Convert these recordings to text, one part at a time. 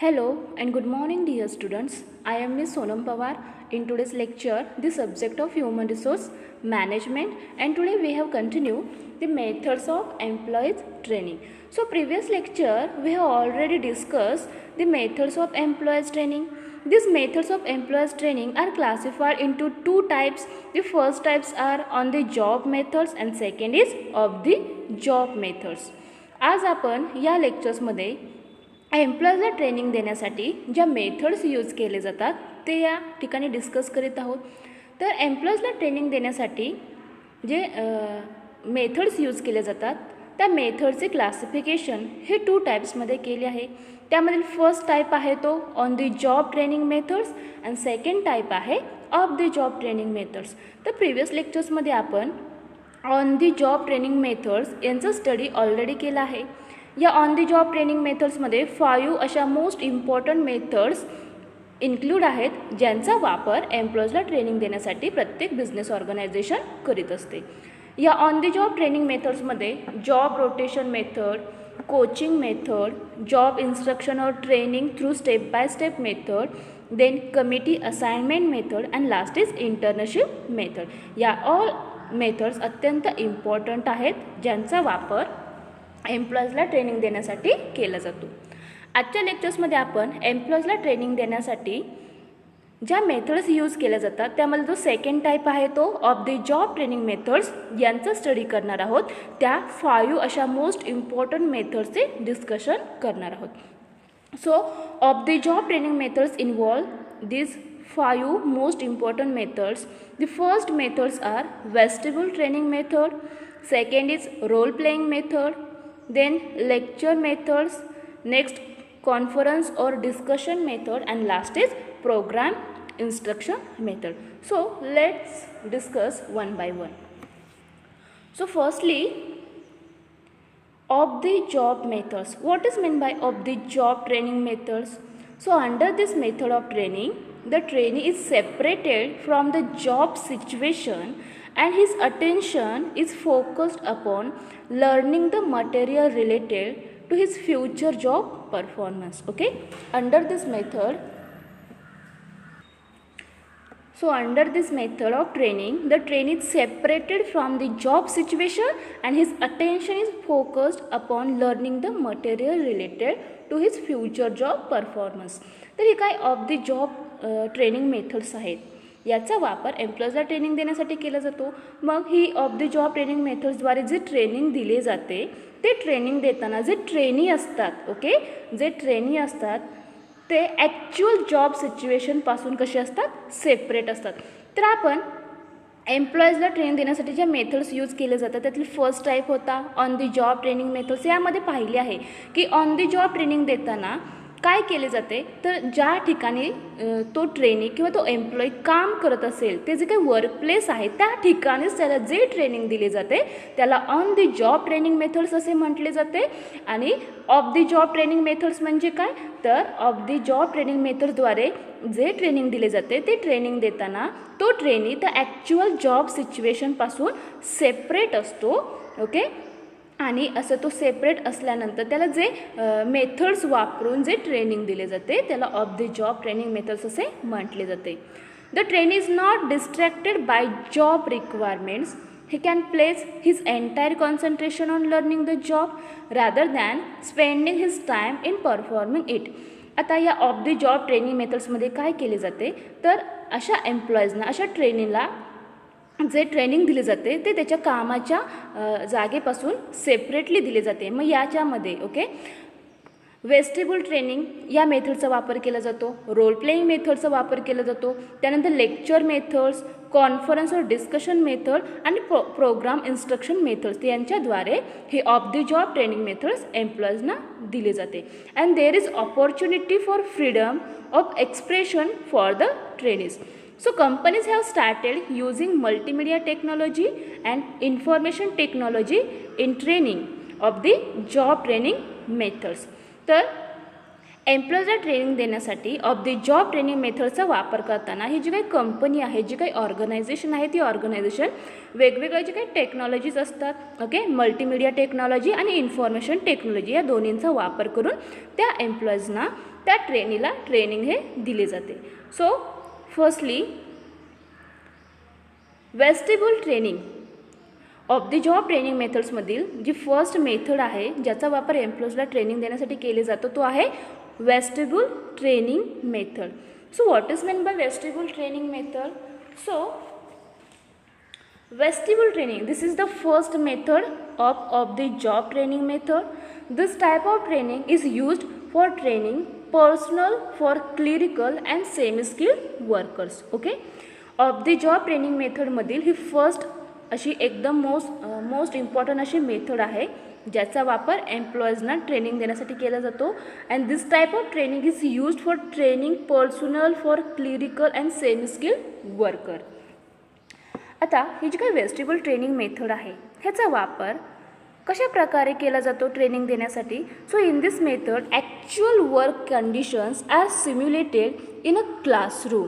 Hello and good morning dear students. I am Ms. Sonam Pawar. In today's lecture, the subject of human resource management, and today we have continued the methods of employees training. So previous lecture we have already discussed the methods of employees training. These methods of employees training are classified into two types. The first types are on the job methods and second is of the job methods. आज आपण या लेक्चर्समध्ये एम्प्लॉईजला training देण्यासाठी ज्या methods use केले जातात ते या ठिकाणी डिस्कस करीत आहोत. तर एम्प्लॉईजला ट्रेनिंग देण्यासाठी जे मेथड्स यूज केले जातात त्या मेथडचे क्लासिफिकेशन हे टू टाईप्समध्ये केले आहे. त्यामधील फर्स्ट टाईप आहे तो on the job training methods and second type आहे off the job training methods. तर प्रिव्हियस लेक्चर्समध्ये आपण on the job training methods यांचा स्टडी ऑलरेडी केला आहे. या ऑन द जॉब ट्रेनिंग मेथड्समध्ये 5 अशा मोस्ट इम्पॉर्टंट मेथड्स इन्क्लूड आहेत ज्यांचा वापर एम्प्लॉईजला ट्रेनिंग देण्यासाठी प्रत्येक बिझनेस ऑर्गनायझेशन करीत असते. या ऑन द जॉब ट्रेनिंग मेथड्समध्ये job rotation method, coaching method, job instruction और training through step by step method, then committee assignment method and last is internship method. या ऑल मेथड्स अत्यंत important आहेत ज्यांचा वापर एम्प्लॉईजला ट्रेनिंग देण्यासाठी केला जातो. आजच्या लेक्चर्समध्ये आपण एम्प्लॉईजला ट्रेनिंग देण्यासाठी ज्या मेथड्स यूज केल्या जातात त्यामध्ये जो सेकंड टाईप आहे तो of the job training methods यांचा स्टडी करणार आहोत. त्या 5 अशा मोस्ट इम्पॉर्टंट मेथड्सचे डिस्कशन करणार आहोत. So of the job training methods involve this 5 most important methods. The first methods are vestibule training method, second is role playing method, then lecture methods, next conference or discussion method, and last is program instruction method. So let's discuss one by one. So firstly, of the job methods. What is meant by of the job training methods? So under this method of training, the trainee is separated from the job situation and his attention is focused upon learning the material related to his future job performance. Okay, under this method of training, the trainee is separated from the job situation and his attention is focused upon learning the material related to his future job performance. तर ही काय of the job training methods आहेत. याचा वापर एम्प्लॉईजला training देण्यासाठी केला जातो. मग ही ऑफ द जॉब ट्रेनिंग मेथड्सद्वारे जे ट्रेनिंग दिले जाते ते ट्रेनिंग देताना जे ट्रेनी असतात, ओके, जे ट्रेनी असतात ते ॲक्च्युअल जॉब सिच्युएशनपासून कसे असतात, सेपरेट असतात. तर आपण एम्प्लॉईजला ट्रेनिंग देण्यासाठी ज्या मेथड्स यूज केले जातात त्यातली फर्स्ट टाईप होता on the job training methods. यामध्ये पाहिले आहे की ऑन द जॉब ट्रेनिंग देताना काय केले जाते तर ज्या ठिकाणी तो ट्रेनी किंवा तो एम्प्लॉई काम करत असेल ते जे काही वर्क प्लेस आहे त्या ठिकाणीच त्याला जे ट्रेनिंग दिले जाते त्याला on the job training methods असे म्हटले जाते. आणि of the job training methods म्हणजे काय तर ऑफ द जॉब ट्रेनिंग मेथड्सद्वारे जे ट्रेनिंग दिले जाते ते ट्रेनिंग देताना तो ट्रेनी त्या ॲक्च्युअल जॉब सिच्युएशनपासून सेपरेट असतो. ओके, आणि असं तो सेपरेट असल्यानंतर त्याला जे मेथड्स वापरून जे ट्रेनिंग दिले जाते त्याला of the job training methods असे म्हटले जाते. The trainee is not distracted by job requirements. He can place his entire concentration on learning the job rather than spending his time in performing it. आता या off the job training मेथड्समध्ये काय केले जाते तर अशा एम्प्लॉईजना, अशा ट्रेनीला जे ट्रेनिंग दिले जाते ते त्याच्या कामाच्या जागेपासून सेपरेटली दिले जाते. मग याच्यामध्ये ओके वेस्टिब्यूल ट्रेनिंग या मेथडचा वापर केला जातो, रोल प्लेइंग मेथडचा वापर केला जातो, त्यानंतर लेक्चर मेथड्स, कॉन्फरन्स और डिस्कशन मेथड आणि प्रोग्राम इन्स्ट्रक्शन मेथड्स यांच्याद्वारे हे off the job training methods एम्प्लॉईजना दिले जाते. And there is opportunity for freedom of expression for the trainees. So companies have started using multimedia technology and information technology in training of the job training methods. तर एम्प्लॉईजला training देण्यासाठी of the job training मेथडचा वापर करताना ही जी काही company आहे, जी काही organisation आहे, ती ऑर्गनायझेशन वेगवेगळ्या जे काही टेक्नॉलॉजीज असतात, ओके, मल्टीमीडिया टेक्नॉलॉजी आणि इन्फॉर्मेशन टेक्नॉलॉजी या दोन्हींचा वापर करून त्या एम्प्लॉईजना, त्या ट्रेनीला ट्रेनिंग हे दिले जाते. So firstly vestibule training off the job training मेथड्समधील जी फर्स्ट मेथड आहे ज्याचा वापर एम्प्लॉईजला ट्रेनिंग देण्यासाठी केले जातो तो आहे vestibule training method. So what is mean by vestibule training method? So vestibular training, this is the first method of the job training method. This type of training is used for training personnel for clerical and semi skilled workers. Okay, of the job training method मधील ही first अशी एकदम most important अशी method आहे ज्याचा वापर एम्प्लॉईजना training देण्यासाठी केला जातो. And this type of training is used for training personnel for clerical and semi skilled worker. आता ही जी काही वेस्टिब्युल ट्रेनिंग मेथड आहे ह्याचा वापर कशा प्रकारे केला जातो ट्रेनिंग देण्यासाठी? So in this method actual work conditions are simulated in a classroom.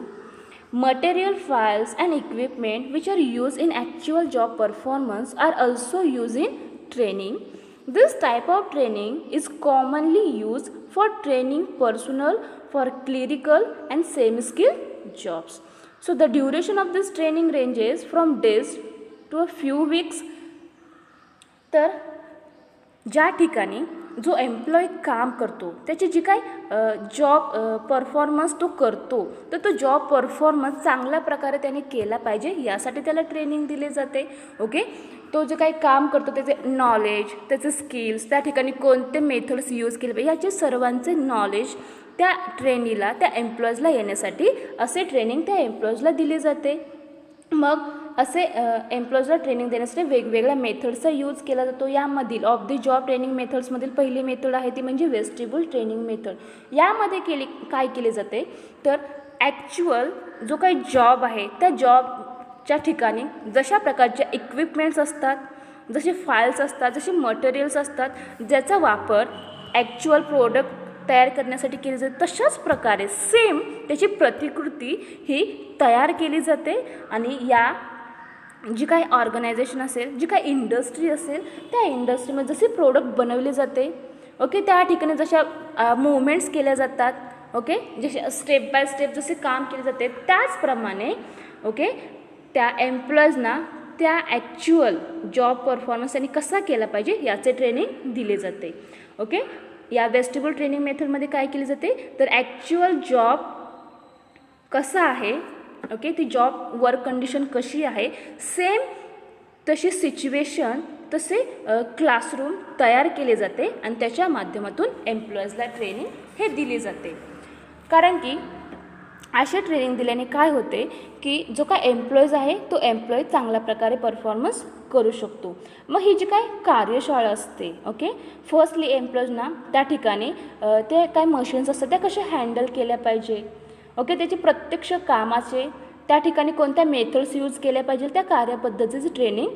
Material files and equipment which are used in actual job performance are also used in training. This type of training is commonly used for training personnel for clerical and semi-skilled jobs. So the duration of this training ranges from days to a few weeks. तर ज्या ठिकाणी जो employee काम करतो त्याची जी काय job performance तो करतो तर तो जॉब परफॉर्मन्स चांगल्या प्रकारे त्याने केला पाहिजे यासाठी त्याला ट्रेनिंग दिली जाते. ओके, तो जे काही काम करतो त्याचे नॉलेज, त्याचे स्किल्स, त्या ठिकाणी कोणते मेथड्स यूज केले पाहिजे याचे सर्वांचे नॉलेज त्या ट्रेनीला, त्या एम्प्लॉईजला येण्यासाठी असे ट्रेनिंग त्या एम्प्लॉईजला दिले जाते. मग असे एम्प्लॉईजला ट्रेनिंग देण्यासाठी वेगवेगळ्या मेथड्सचा यूज केला जातो. यामधील ऑफ द जॉब ट्रेनिंग मेथड्समधील पहिली मेथड आहे ती म्हणजे वेस्टिब्युल ट्रेनिंग मेथड. यामध्ये काय केले जाते तर ॲक्च्युअल जो काही जॉब आहे त्या जॉबच्या ठिकाणी जशा प्रकारच्या इक्विपमेंट्स असतात, जसे फाईल्स असतात, जसे मटेरियल्स असतात, ज्याचा वापर ॲक्च्युअल प्रोडक्ट तयार करण्यासाठी केली जाते तशाच प्रकारे सेम त्याची प्रतिकृती ही तयार केली जाते. आणि या जी काही ऑर्गनायझेशन असेल, जी काही इंडस्ट्री असेल त्या इंडस्ट्रीमध्ये जसे प्रोडक्ट बनवले जाते, ओके, त्या ठिकाणी जशा मुवमेंट्स केल्या जातात, ओके, जसे स्टेप बाय स्टेप जसे काम केले जाते त्याचप्रमाणे ओके त्या एम्प्लॉईजना त्या ॲक्च्युअल जॉब परफॉर्मन्स त्यांनी कसा केला पाहिजे याचे ट्रेनिंग दिले जाते. ओके, या वेस्टिब्युल ट्रेनिंग मेथडमध्ये काय केले जाते तर ॲक्च्युअल जॉब कसा आहे, ओके, ती जॉब वर्क कंडिशन कशी आहे, सेम तशी सिच्युएशन तसे क्लासरूम तयार केले जाते आणि त्याच्या माध्यमातून एम्प्लॉईजला ट्रेनिंग हे दिली जाते. कारण की अशा ट्रेनिंग दिल्याने काय होते की जो काय एम्प्लॉईज आहे तो एम्प्लॉई चांगल्या प्रकारे परफॉर्मन्स करू शकतो. मग ही जी काय कार्यशाळा असते, ओके, फर्स्टली एम्प्लॉईजना त्या ठिकाणी ते काय मशीन्स असतात त्या कशा हँडल केल्या पाहिजे, ओके, त्याचे प्रत्यक्ष कामाचे त्या ठिकाणी कोणत्या मेथड्स यूज केल्या पाहिजे त्या कार्यपद्धतीचे ट्रेनिंग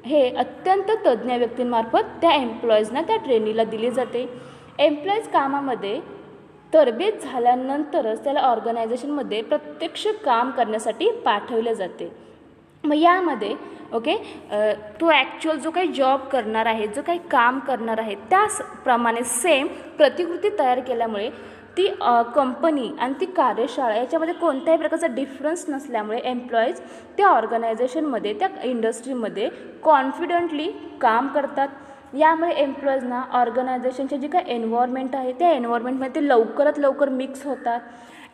हे अत्यंत तज्ज्ञ व्यक्तींमार्फत त्या एम्प्लॉईजना त्या ट्रेनीला दिली जाते. एम्प्लॉईज कामामध्ये तरबेज झाल्यानंतरच त्याला ऑर्गनायझेशनमध्ये प्रत्यक्ष काम करण्यासाठी पाठवले जाते. मग यामध्ये ओके तो ॲक्च्युअल जो काही जॉब करणार आहे, जो काही काम करणार आहे त्याचप्रमाणे सेम प्रतिकृती तयार केल्यामुळे ती कंपनी आणि ती कार्यशाळा याच्यामध्ये कोणत्याही प्रकारचा डिफरन्स नसल्यामुळे एम्प्लॉईज त्या ऑर्गनायझेशनमध्ये, त्या इंडस्ट्रीमध्ये कॉन्फिडंटली काम करतात. यामुळे एम्प्लॉईजना ऑर्गनायझेशनचे जे काही एन्व्हायरमेंट आहे त्या एन्व्हायरमेंटमध्ये ते लवकरात लवकर मिक्स होतात.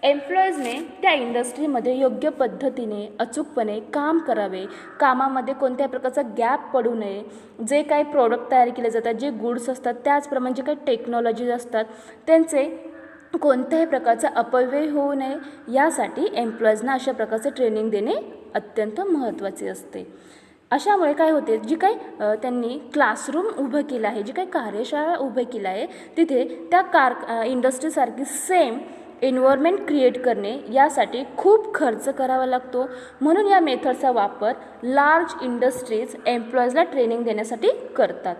एम्प्लॉईजने त्या इंडस्ट्रीमध्ये योग्य पद्धतीने अचूकपणे काम करावे, कामामध्ये कोणत्याही प्रकारचा गॅप पडू नये, जे काही प्रोडक्ट तयार केले जातात, जे गुड्स असतात, त्याचप्रमाणे जे काही टेक्नॉलॉजीज असतात त्यांचे कोणत्याही प्रकारचा अपव्यय होऊ नये यासाठी एम्प्लॉईजना अशा प्रकारचे ट्रेनिंग देणे अत्यंत महत्त्वाचे असते. अशामुळे काय होते, जी काही त्यांनी क्लासरूम उभं केलं आहे, जी काही कार्यशाळा उभं केलं आहे तिथे त्या इंडस्ट्रीसारखी सेम एन्व्हायरमेंट क्रिएट करणे यासाठी खूप खर्च करावा लागतो. म्हणून या मेथडचा वापर लार्ज इंडस्ट्रीज एम्प्लॉईजला ट्रेनिंग देण्यासाठी करतात.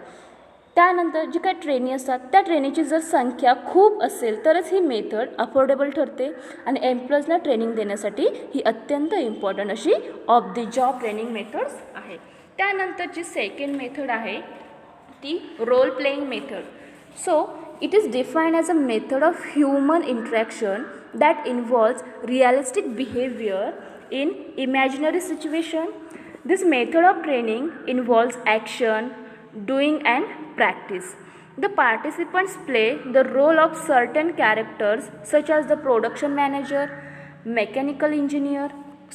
त्यानंतर जी काय ट्रेनी असतात त्या ट्रेनीची जर संख्या खूप असेल तरच ही मेथड अफोर्डेबल ठरते आणि एम्प्लॉईजला ट्रेनिंग देण्यासाठी ही अत्यंत इम्पॉर्टंट अशी off the job training methods आहे. त्यानंतरची सेकंड मेथड आहे ती role playing method. So it is defined as a method of human interaction that involves realistic behavior in imaginary situation. This method of training involves action, doing and practice. The participants play the role of certain characters such as the production manager, mechanical engineer,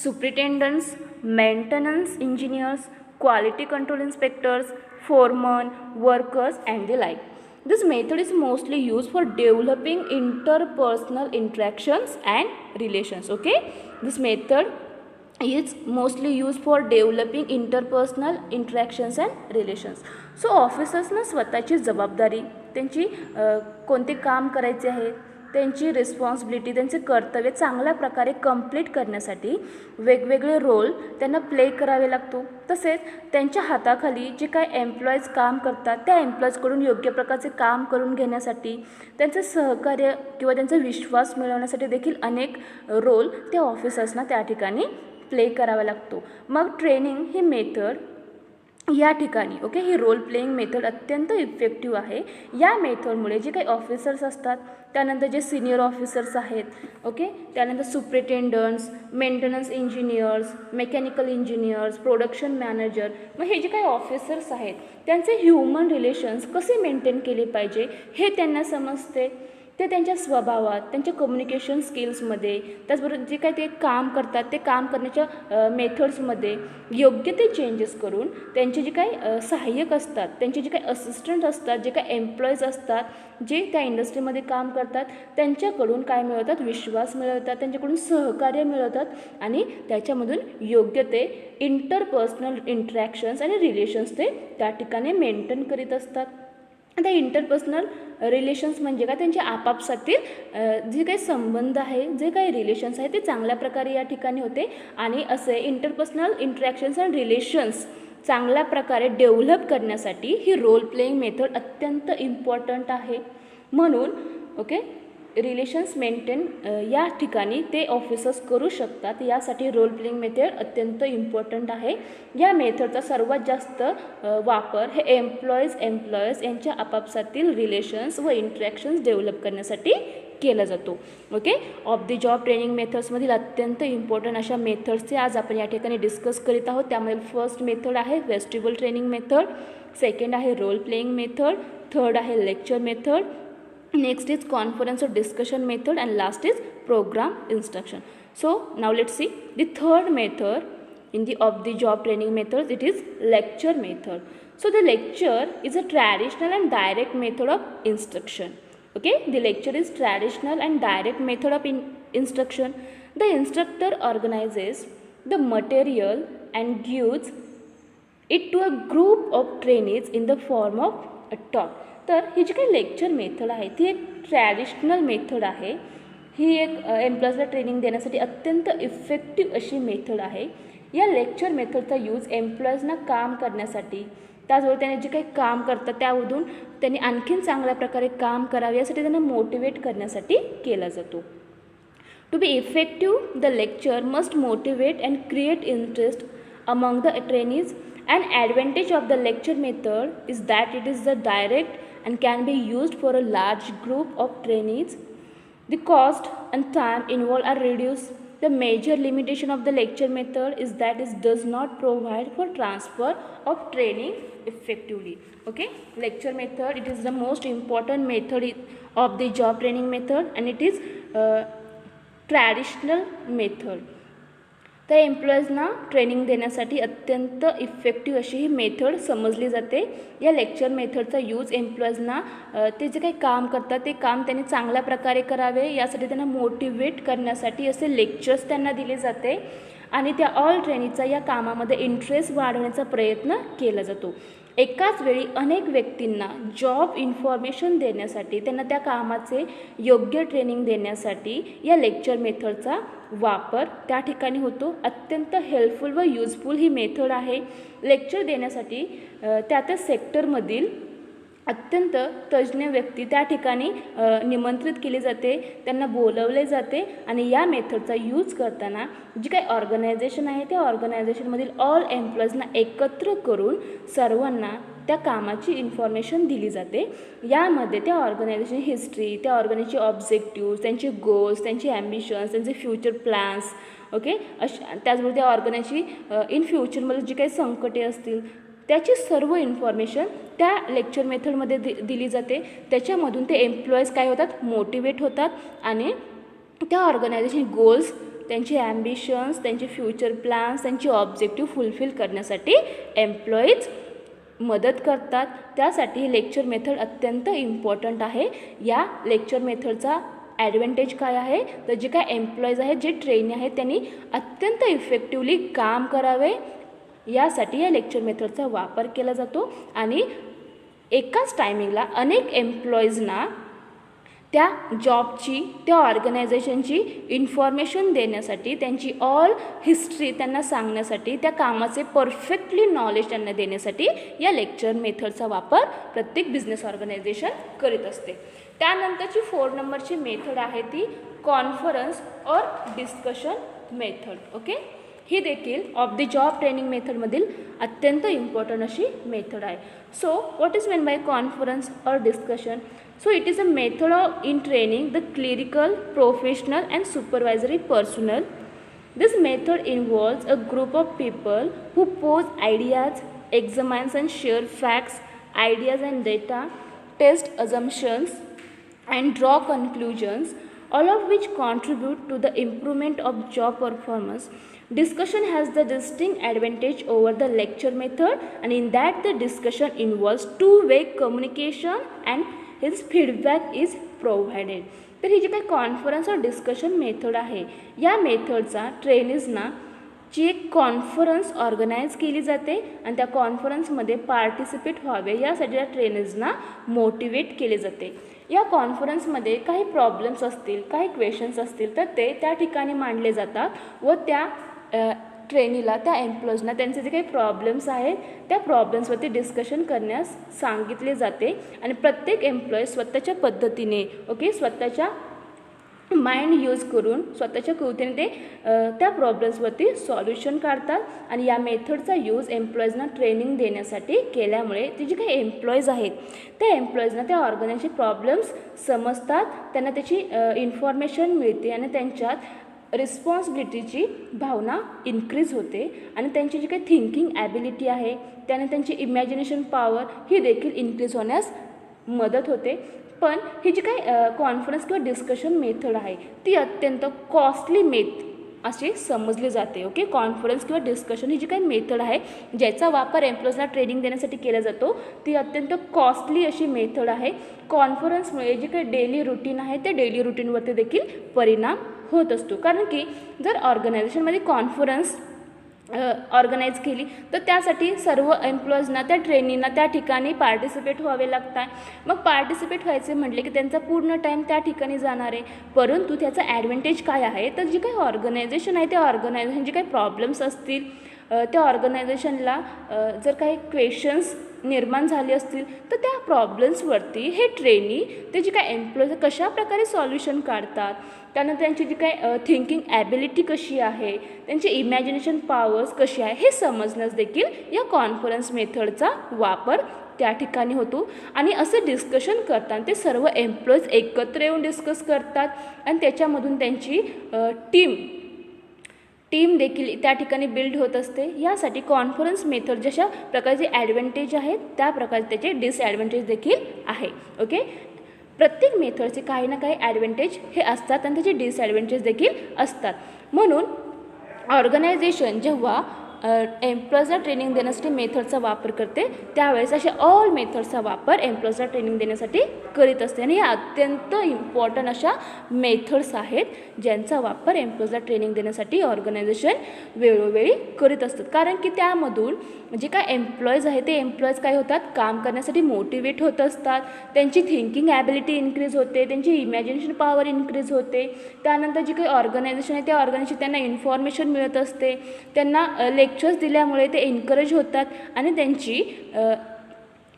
superintendents, maintenance engineers, quality control inspectors, foremen, workers and the like. This method is mostly used for developing interpersonal interactions and relations. Okay, this method is mostly used for developing interpersonal interactions and relations. So ऑफिसर्सना स्वतःची जबाबदारी, त्यांची कोणते काम करायचे आहे, त्यांची responsibility, त्यांचे कर्तव्य चांगल्या प्रकारे कंप्लीट करण्यासाठी वेगवेगळे रोल त्यांना प्ले करावे लागतो. तसेच त्यांच्या हाताखाली जे काय एम्प्लॉईज काम करतात त्या एम्प्लॉईजकडून योग्य प्रकारचे काम करून घेण्यासाठी, त्यांचे सहकार्य किंवा त्यांचा विश्वास मिळवण्यासाठी देखील अनेक रोल त्या ऑफिसर्सना त्या ठिकाणी प्ले करावा लागतो. मग ट्रेनिंग ही मेथड या ठिकाणी ओके ही रोल प्लेइंग मेथड अत्यंत इफेक्टिव्ह आहे. या मेथडमुळे जे काही ऑफिसर्स असतात, त्यानंतर जे सिनियर ऑफिसर्स आहेत ओके, त्यानंतर superintendents, maintenance engineers, mechanical engineers, production manager, मग हे जे काही ऑफिसर्स आहेत त्यांचे ह्युमन रिलेशन्स कसे मेंटेन केले पाहिजे हे त्यांना समजते. ते त्यांच्या स्वभावात, त्यांच्या कम्युनिकेशन स्किल्समध्ये, त्याचबरोबर जे काही ते काम करतात ते काम करण्याच्या मेथड्समध्ये योग्य ते चेंजेस करून त्यांचे जे काही सहाय्यक असतात, त्यांचे जे काही असिस्टंट असतात, जे काही एम्प्लॉईज असतात, जे त्या इंडस्ट्रीमध्ये काम करतात त्यांच्याकडून काय मिळवतात, विश्वास मिळवतात, त्यांच्याकडून सहकार्य मिळवतात आणि त्याच्यामधून योग्य ते इंटरपर्सनल इंटरॅक्शन्स आणि रिलेशन्स ते त्या ठिकाणी मेंटेन करीत असतात. आता इंटरपर्सनल रिलेशन्स म्हणजे काय, त्यांचे आपापसातील जे काही संबंध आहे, जे काही रिलेशन्स आहे ते चांगल्या प्रकारे या ठिकाणी होते आणि असे इंटरपर्सनल इंटरॅक्शन्स अँड रिलेशन्स चांगल्या प्रकारे डेव्हलप करण्यासाठी ही रोल प्लेइंग मेथड अत्यंत इम्पॉर्टंट आहे. म्हणून ओके रिलेशन्स मेंटेन या ठिकाणी ते ऑफिसर्स करू शकतात. यासाठी रोल प्लेइंग मेथड अत्यंत इम्पॉर्टंट आहे. या मेथडचा सर्वात जास्त वापर हे एम्प्लॉईज यांच्या आपापसातील रिलेशन्स व इंटरॅक्शन्स डेव्हलप करण्यासाठी केला जातो. Okay off the job training मेथड्समधील अत्यंत इम्पॉर्टंट अशा मेथड्सचे आज आपण या ठिकाणी डिस्कस करीत आहोत. त्यामध्ये फर्स्ट मेथड आहे वेस्टिबल ट्रेनिंग मेथड, सेकंड आहे रोल प्लेइंग मेथड, थर्ड आहे lecture method, next is conference or discussion method, and last is program instruction. So now let's see the third method in the of the job training methods. It is lecture method. So the lecture is a traditional and direct method of instruction. Okay, the lecture is traditional and direct method of instruction. The instructor organizes the material and gives it to a group of trainees in the form of a talk. तर ही जी काही lecture method आहे ती एक traditional method आहे. ही एक एम्प्लॉईजला training देण्यासाठी अत्यंत effective अशी मेथड आहे. या लेक्चर मेथडचा यूज एम्प्लॉईजना काम करण्यासाठी, त्याचबरोबर त्याने जे काही काम करतात त्यामधून त्यांनी आणखीन चांगल्या प्रकारे काम करावे यासाठी त्यांना मोटिवेट करण्यासाठी केला जातो. To be effective the lecture must motivate and create interest among the trainees. An advantage of the lecture method is that it is the direct and can be used for a large group of trainees. The cost and time involved are reduced. The major limitation of the lecture method is that it does not provide for transfer of training effectively. Okay, lecture method, it is the most important method of the job training method and it is traditional method. त्या एम्प्लॉईजना training देण्यासाठी अत्यंत effective अशी ही method समजली जाते. या lecture मेथडचा use एम्प्लॉईजना ते जे काही काम करतात ते काम त्यांनी चांगल्या प्रकारे करावे यासाठी त्यांना मोटिवेट करण्यासाठी असे लेक्चर्स त्यांना दिले जाते आणि त्या ऑल ट्रेनीचा या कामामध्ये इंटरेस्ट वाढवण्याचा प्रयत्न केला जातो. एकाच वेळी अनेक व्यक्तींना जॉब इन्फॉर्मेशन देण्यासाठी, त्यांना त्या कामाचे योग्य ट्रेनिंग देण्यासाठी या लेक्चर मेथडचा वापर त्या ठिकाणी होतो. अत्यंत हेल्पफुल व युजफुल ही मेथड आहे. लेक्चर देण्यासाठी त्या सेक्टरमधील अत्यंत तज्ज्ञ व्यक्ती त्या ठिकाणी निमंत्रित केली जाते, त्यांना बोलवले जाते आणि या मेथडचा यूज करताना जी काही ऑर्गनायझेशन आहे त्या ऑर्गनायझेशनमधील ऑल एम्प्लॉईजना एकत्र करून सर्वांना त्या कामाची इन्फॉर्मेशन दिली जाते. यामध्ये त्या ऑर्गनायझेशन हिस्ट्री, त्या ऑर्गनायझेशनचे ऑब्जेक्टिव्ह, त्यांचे गोल्स, त्यांचे ॲम्बिशन्स, त्यांचे फ्युचर प्लॅन्स, ओके, त्याचबरोबर त्या ऑर्गनायझेशनची इन फ्युचरमध्ये जी काही संकटे असतील त्याची सर्व इन्फॉर्मेशन त्या लेक्चर मेथडमध्ये दिली जाते. त्याच्यामधून ते एम्प्लॉईज काय होतात, मोटिवेट होतात आणि त्या ऑर्गनायझेशन गोल्स, त्यांचे ॲम्बिशन्स, त्यांचे फ्युचर प्लॅन्स, त्यांचे ऑब्जेक्टिव्ह फुलफिल करण्यासाठी एम्प्लॉईज मदत करतात. त्यासाठी ही लेक्चर मेथड अत्यंत इम्पॉर्टंट आहे. या लेक्चर मेथडचा ॲडव्हान्टेज काय आहे, तर जे काय एम्प्लॉईज आहेत, जे ट्रेनी आहेत, त्यांनी अत्यंत इफेक्टिवली काम करावे यासाठी या लेक्चर मेथडचा वापर केला जातो आणि एकाच टायमिंगला अनेक एम्प्लॉईजना त्या जॉबची, त्या ऑर्गनायझेशनची इन्फॉर्मेशन देण्यासाठी, त्यांची ऑल हिस्ट्री त्यांना सांगण्यासाठी, त्या कामाचे परफेक्टली नॉलेज त्यांना देण्यासाठी या लेक्चर मेथडचा वापर प्रत्येक बिझनेस ऑर्गनायझेशन करीत असते. त्यानंतरची 4 नंबरची मेथड आहे ती कॉन्फरन्स और डिस्कशन मेथड. ओके, ही देखील ऑफ द जॉब ट्रेनिंग मेथडमधील अत्यंत इम्पॉर्टंट अशी मेथड आहे. So what is mean by conference और discussion? So it is a method of in training the clerical, professional and supervisory personnel. This method involves a group of people who pose ideas, examines and share facts, ideas and data, test assumptions and draw conclusions, all of which contribute to the improvement of job performance. Discussion has the distinct advantage over the lecture method, and in that the discussion involves two-way communication and his feedback is provided. तर ही जी काही conference और discussion method आहे, या मेथडचा ट्रेनीजना ची एक conference organise केली जाते आणि त्या कॉन्फरन्समध्ये पार्टिसिपेट व्हावे यासाठी या ट्रेनीजना मोटिवेट केले जाते. या कॉन्फरन्समध्ये काही प्रॉब्लेम्स असतील, काही क्वेश्चन्स असतील तर ते त्या ठिकाणी मांडले जातात व त्या ट्रेनीला, त्या एम्प्लॉईजना त्यांचे जे काही प्रॉब्लेम्स आहेत त्या प्रॉब्लेम्सवरती डिस्कशन करण्यास सांगितले जाते आणि प्रत्येक एम्प्लॉई स्वतःच्या पद्धतीने, ओके, स्वतःच्या माइंड यूज करून स्वतःच्या कृतीने ते त्या प्रॉब्लेम्सवरती सॉल्युशन काढतात. आणि या मेथडचा यूज एम्प्लॉईजना ट्रेनिंग देण्यासाठी केल्यामुळे ते जे काही एम्प्लॉईज आहेत त्या एम्प्लॉईजना त्या ऑर्गनायझेशनचे प्रॉब्लेम्स समजतात, त्यांना त्याची इन्फॉर्मेशन मिळते आणि त्यांच्यात रिस्पॉन्सिबिलिटीची भावना इन्क्रीज होते आणि त्यांची जी काही थिंकिंग ॲबिलिटी आहे, त्याने त्यांची इमॅजिनेशन पॉवर ही देखील इन्क्रीज होण्यास मदत होते. पण ही जी काही कॉन्फरन्स किंवा डिस्कशन मेथड आहे ती अत्यंत कॉस्टली अशी समजली जाते. ओके, कॉन्फरन्स किंवा डिस्कशन ही जी काही मेथड आहे ज्याचा वापर एम्प्लॉईजला ट्रेनिंग देण्यासाठी केला जातो ती अत्यंत कॉस्टली अशी मेथड आहे. कॉन्फरन्समुळे जे काही डेली रुटीन आहे त्या डेली रुटीनवरती देखील परिणाम होत असतो. कारण की जर ऑर्गनायझेशनमध्ये कॉन्फरन्स ऑर्गनाईज केली तर त्यासाठी सर्व एम्प्लॉईजना, त्या ट्रेनींना त्या ठिकाणी पार्टिसिपेट व्हावे लागतात. मग पार्टिसिपेट व्हायचे म्हटले की त्यांचा पूर्ण टाईम त्या ठिकाणी जाणार आहे. परंतु त्याचा ॲडव्हान्टेज काय आहे, तर जी काही ऑर्गनायझेशन आहे त्या ऑर्गनायझेशन जे काही प्रॉब्लेम्स असतील त्या ऑर्गनायझेशनला जर काही क्वेश्चन्स निर्माण झाले असतील तर त्या प्रॉब्लेम्सवरती हे ट्रेनी ते जे काय एम्प्लॉईज कशा प्रकारे सॉल्युशन काढतात, त्यानंतर त्यांची जी काय थिंकिंग ॲबिलिटी कशी आहे, त्यांची इमॅजिनेशन पॉवर्स कशी आहे हे समजण्यास देखील या कॉन्फरन्स मेथडचा वापर त्या ठिकाणी होतो. आणि असं डिस्कशन करताना ते सर्व एम्प्लॉईज एकत्र येऊन डिस्कस करतात आणि त्याच्यामधून त्यांची टीम देखील त्या ठिकाणी बिल्ड होत असते. यासाठी कॉन्फरन्स मेथड जशा प्रकारचे ॲडव्हान्टेज आहेत त्या प्रकारे त्याचे डिसॲडव्हान्टेज देखील आहे. ओके, प्रत्येक मेथडचे काही ना काही ॲडव्हान्टेज हे असतात आणि त्याचे डिसॲडव्हान्टेज देखील असतात. म्हणून ऑर्गनायझेशन जेव्हा एम्प्लॉईजला ट्रेनिंग देण्यासाठी मेथडचा वापर करते त्यावेळेस अशा ऑल मेथडचा वापर एम्प्लॉईजला ट्रेनिंग देण्यासाठी करीत असते. आणि या अत्यंत इम्पॉर्टंट अशा मेथड्स आहेत ज्यांचा वापर एम्प्लॉईजला ट्रेनिंग देण्यासाठी ऑर्गनायझेशन वेळोवेळी करीत असतात. कारण की त्यामधून जे काय एम्प्लॉईज आहेत ते एम्प्लॉईज काय होतात, काम करण्यासाठी मोटिवेट होत असतात, त्यांची थिंकिंग ॲबिलिटी इन्क्रीज होते, त्यांची इमॅजिनेशन पॉवर इन्क्रीज होते. त्यानंतर जी काही ऑर्गनायझेशन आहे त्या ऑर्गनायझेशन त्यांना इन्फॉर्मेशन मिळत असते, त्यांना लेक्चर्स दिल्यामुळे ते एनकरेज होतात आणि त्यांची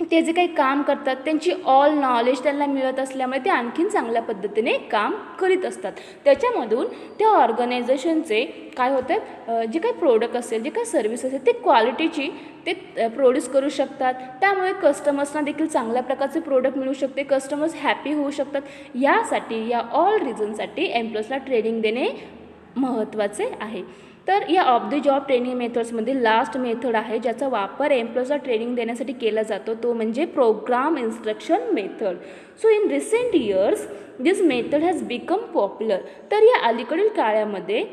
ते जे काही काम करतात त्यांची ऑल नॉलेज त्यांना मिळत असल्यामुळे ते आणखीन चांगल्या पद्धतीने काम करीत असतात. त्याच्यामधून त्या ऑर्गनायझेशनचे काय होतं, जे काही प्रोडक्ट असेल, जे काही सर्व्हिस असेल, ते क्वालिटीची ते प्रोड्यूस करू शकतात. त्यामुळे कस्टमर्सना देखील चांगल्या प्रकारचे प्रोडक्ट मिळू शकते, कस्टमर्स हॅपी होऊ शकतात. यासाठी या ऑल रिझनसाठी एम्प्लॉईजला ट्रेनिंग देणे महत्त्वाचे आहे. तर या ऑफ द जॉब ट्रेनिंग मेथड्समध्ये लास्ट मेथड आहे ज्याचा वापर एम्प्लॉईजला ट्रेनिंग देण्यासाठी केला जातो, तो म्हणजे program instruction method. So in recent years this method has become popular. तर या अलीकडील काळामध्ये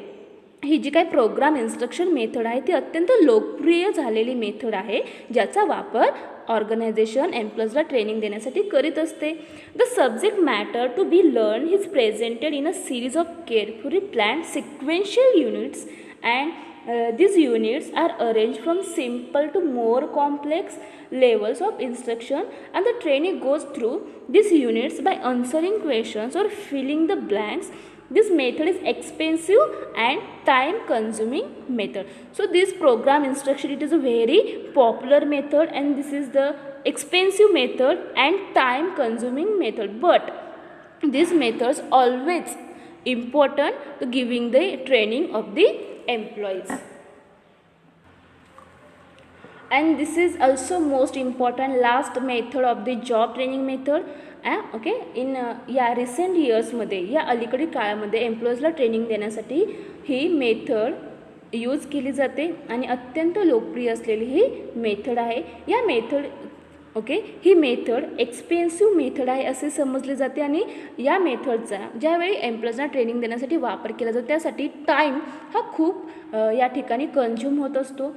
ही जी काही प्रोग्राम इन्स्ट्रक्शन मेथड आहे ती अत्यंत लोकप्रिय झालेली मेथड आहे, ज्याचा वापर ऑर्गनायझेशन एम्प्लॉईजला ट्रेनिंग देण्यासाठी करीत असते. The subject matter to be learn is presented in a series of carefully planned sequential units and these units are arranged from simple to more complex levels of instruction, and the trainee goes through these units by answering questions or filling the blanks. This method is expensive and time consuming method. So this program instruction, it is a very popular method, and this is the expensive method and time consuming method, but these methods always important to giving the training of the employees. And this is also most important last method of the job training method. Okay, in या recent इयर्समध्ये, या अलीकडील काळामध्ये एम्प्लॉईजला training देण्यासाठी ही method use केली जाते आणि अत्यंत लोकप्रिय असलेली ही मेथड आहे. या मेथड ही मेथड एक्सपेन्सिव्ह मेथड आहे असे समजले जाते, आणि या मेथडचा ज्यावेळी एम्प्लॉईजना ट्रेनिंग देण्यासाठी वापर केला जातो त्यासाठी टाईम हा खूप या ठिकाणी कन्झ्युम होत असतो.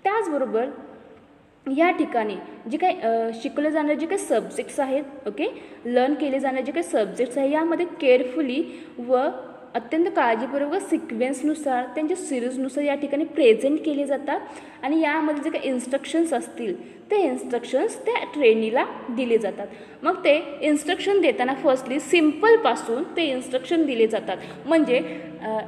त्याचबरोबर या ठिकाणी जे काही शिकले जाणारे जे काही सब्जेक्ट्स आहेत, लर्न केले जाणारे जे काही सब्जेक्ट्स आहे, यामध्ये केअरफुली व अत्यंत काळजीपूर्वक सिक्वेन्सनुसार त्यांच्या सिरीजनुसार या ठिकाणी प्रेझेंट केले जातात, आणि यामध्ये जे काही इन्स्ट्रक्शन्स असतील ते इन्स्ट्रक्शन्स त्या ट्रेनीला दिले जातात. मग ते इन्स्ट्रक्शन देताना फर्स्टली सिम्पलपासून ते इन्स्ट्रक्शन दिले जातात. म्हणजे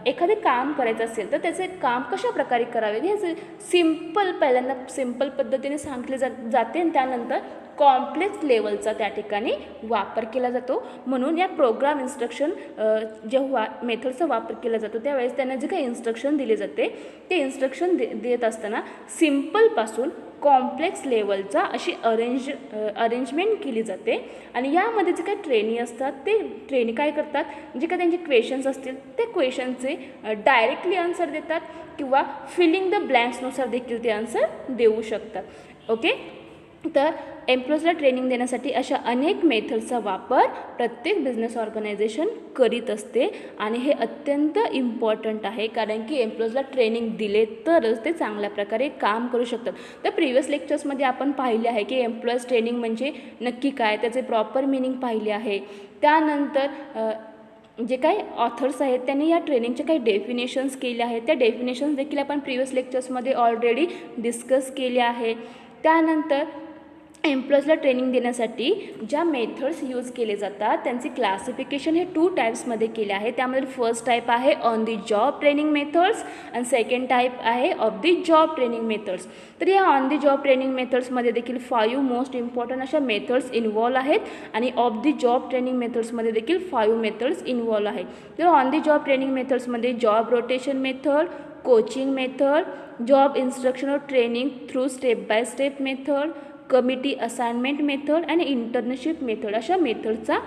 एखादे काम करायचं असेल तर त्याचे काम कशा प्रकारे करावे हे सिम्पल पहिल्यांदा सिम्पल पद्धतीने सांगितले जाते, आणि त्यानंतर कॉम्प्लेक्स लेवलचा त्या ठिकाणी वापर केला जातो. म्हणून या प्रोग्राम इन्स्ट्रक्शन जेव्हा मेथडचा वापर केला जातो त्यावेळेस त्यांना जे काही इन्स्ट्रक्शन दिले जाते ते इन्स्ट्रक्शन देत असताना सिम्पलपासून कॉम्प्लेक्स लेवलचा अशी अरेंजमेंट केली जाते. आणि यामध्ये जे काही ट्रेनी असतात ते ट्रेनी काय करतात, जे काही त्यांचे क्वेश्चन्स असतील ते क्वेश्चनचे डायरेक्टली आन्सर देतात किंवा फिलिंग द ब्लँक्सनुसार देखील ते आन्सर देऊ शकतात. तर एम्प्लॉईजला ट्रेनिंग देण्यासाठी अशा अनेक मेथड्सचा वापर प्रत्येक बिझनेस ऑर्गनायझेशन करीत असते, आणि हे अत्यंत इम्पॉर्टंट आहे, कारण की एम्प्लॉईजला ट्रेनिंग दिले तरच ते चांगल्या प्रकारे काम करू शकतात. तर प्रिव्हियस लेक्चर्समध्ये आपण पाहिले आहे की एम्प्लॉईज ट्रेनिंग म्हणजे नक्की काय, त्याचे प्रॉपर मिनिंग पाहिले आहे. त्यानंतर जे काही ऑथर्स आहेत त्यांनी या ट्रेनिंगचे काही डेफिनेशन्स केले आहेत, त्या डेफिनेशन्स देखील आपण प्रिव्हियस लेक्चर्समध्ये ऑलरेडी डिस्कस केले आहे. त्यानंतर एम्प्लॉईजला ट्रेनिंग देण्यासाठी ज्या मेथड्स यूज केले जातात त्यांचे क्लासिफिकेशन हे 2 टाईप्समध्ये केले आहे. त्यामध्ये फर्स्ट टाईप आहे on the job training methods, आणि सेकंड टाईप आहे off the job training methods. तर या ऑन दी जॉब ट्रेनिंग मेथड्समध्ये देखील 5 मोस्ट इम्पॉर्टंट अशा मेथड्स इन्व्हॉल्व आहेत, आणि ऑफ दी जॉब ट्रेनिंग मेथड्समध्ये देखील 5 मेथड्स इन्व्हॉल्व आहेत. तर ऑन दी जॉब ट्रेनिंग मेथड्समध्ये job rotation method, coaching method, job instruction और training through step by step method, committee assignment method आणि इंटर्नशिप मेथड अशा मेथडचा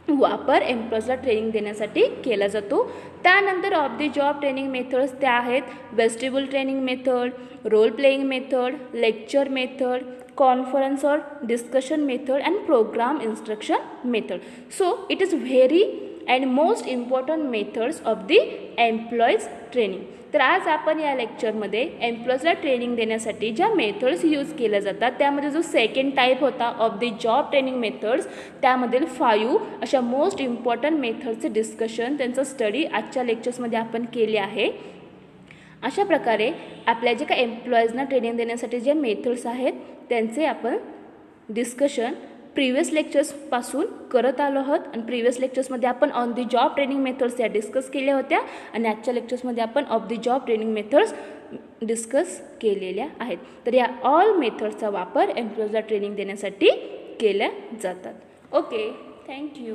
वापर एम्प्लॉईजला ट्रेनिंग देण्यासाठी केला जातो. त्यानंतर off the job training methods त्या आहेत vestibule training method, role playing method, lecture method, conference और discussion method and programme instruction method. So it is very and most important methods of the employees training. तर आज आपण या लेक्चरमध्ये एम्प्लॉईजला training देण्यासाठी ज्या मेथड्स यूज केल्या जातात त्यामध्ये जो सेकंड टाईप होता of the job training methods, त्यामधील 5 अशा मोस्ट इम्पॉर्टंट मेथडचे डिस्कशन, त्यांचं स्टडी आजच्या लेक्चर्समध्ये आपण केले आहे. अशा प्रकारे आपल्या जे काही एम्प्लॉईजना ट्रेनिंग देण्यासाठी जे मेथड्स आहेत त्यांचे आपण डिस्कशन प्रिव्हियस लेक्चर्सपासून करत आलो आहोत, आणि प्रिव्हियस लेक्चर्समध्ये आपण on the job training methods या डिस्कस केल्या होत्या, आणि आजच्या लेक्चर्समध्ये आपण of the job training methods discuss केलेल्या आहेत. तर या ऑल मेथड्सचा वापर एम्प्लॉईजला ट्रेनिंग देण्यासाठी केल्या जातात. Okay, thank you.